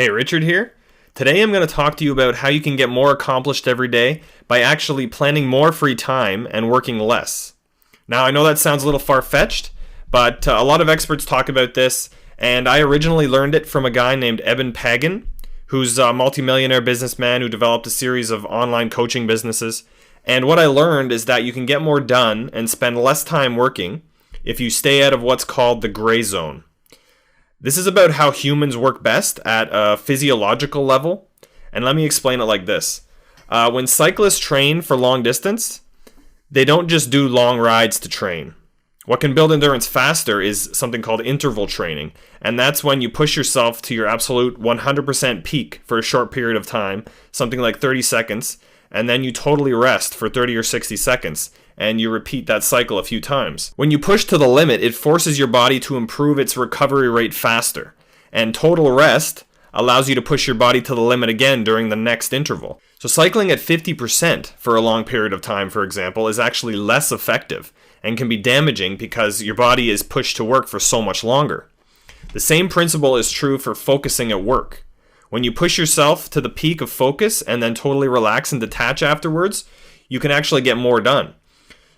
Hey, Richard here. Today I'm going to talk to you about how you can get more accomplished every day by actually planning more free time and working less. Now, I know that sounds a little far-fetched, but a lot of experts talk about this, and I originally learned it from a guy named Eben Pagan, who's a multimillionaire businessman who developed a series of online coaching businesses. And what I learned is that you can get more done and spend less time working if you stay out of what's called the gray zone. This is about how humans work best at a physiological level, and let me explain it like this. When cyclists train for long distance, they don't just do long rides to train. What can build endurance faster is something called interval training, and that's when you push yourself to your absolute 100% peak for a short period of time, something like 30 seconds, and then you totally rest for 30 or 60 seconds, and you repeat that cycle a few times. When you push to the limit, it forces your body to improve its recovery rate faster, and total rest allows you to push your body to the limit again during the next interval. So cycling at 50% for a long period of time, for example, is actually less effective and can be damaging because your body is pushed to work for so much longer. The same principle is true for focusing at work. When you push yourself to the peak of focus and then totally relax and detach afterwards, you can actually get more done.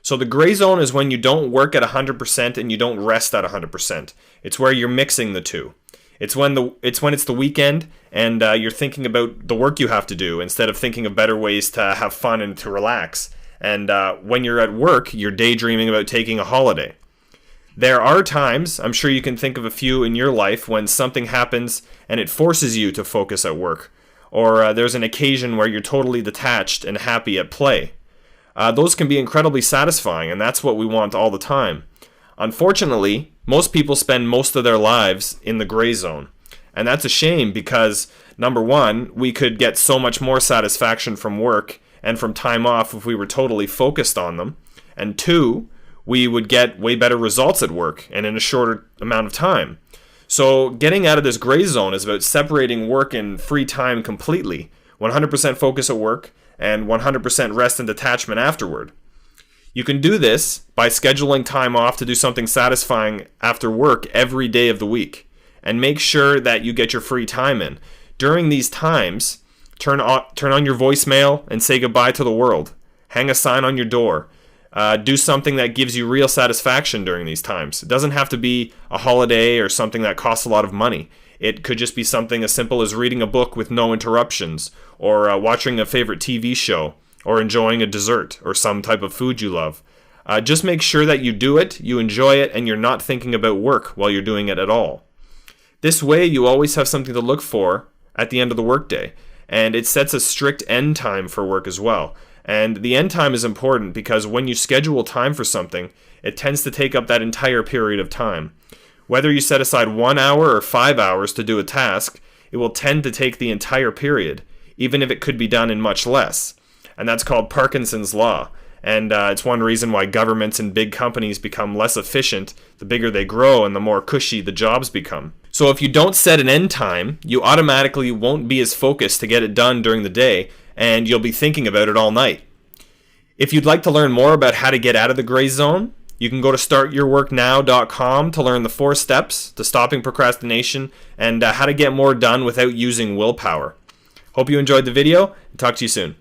So the gray zone is when you don't work at 100% and you don't rest at 100%. It's where you're mixing the two. It's when it's the weekend and you're thinking about the work you have to do instead of thinking of better ways to have fun and to relax. And when you're at work, you're daydreaming about taking a holiday. There are times, I'm sure you can think of a few in your life, when something happens and it forces you to focus at work. Or there's an occasion where you're totally detached and happy at play. Those can be incredibly satisfying, and that's what we want all the time. Unfortunately, most people spend most of their lives in the gray zone. And that's a shame because, number one, we could get so much more satisfaction from work and from time off if we were totally focused on them. And two, we would get way better results at work and in a shorter amount of time. So getting out of this gray zone is about separating work and free time completely, 100% focus at work and 100% rest and detachment afterward. You can do this by scheduling time off to do something satisfying after work every day of the week, and make sure that you get your free time in. During these times, turn on your voicemail and say goodbye to the world. Hang a sign on your door. Do something that gives you real satisfaction during these times. It doesn't have to be a holiday or something that costs a lot of money. It could just be something as simple as reading a book with no interruptions, or watching a favorite TV show, or enjoying a dessert or some type of food you love. Just make sure that you do it, you enjoy it, and you're not thinking about work while you're doing it at all. This way, you always have something to look for at the end of the workday, and it sets a strict end time for work as well. And the end time is important because when you schedule time for something, it tends to take up that entire period of time. Whether you set aside 1 hour or 5 hours to do a task, it will tend to take the entire period, even if it could be done in much less. And that's called Parkinsons Law. And it's one reason why governments and big companies become less efficient the bigger they grow and the more cushy the jobs become. So if you don't set an end time, you automatically won't be as focused to get it done during the day, and you'll be thinking about it all night. If you'd like to learn more about how to get out of the gray zone, you can go to startyourworknow.com to learn the 4 steps to stopping procrastination and how to get more done without using willpower. Hope you enjoyed the video, and talk to you soon.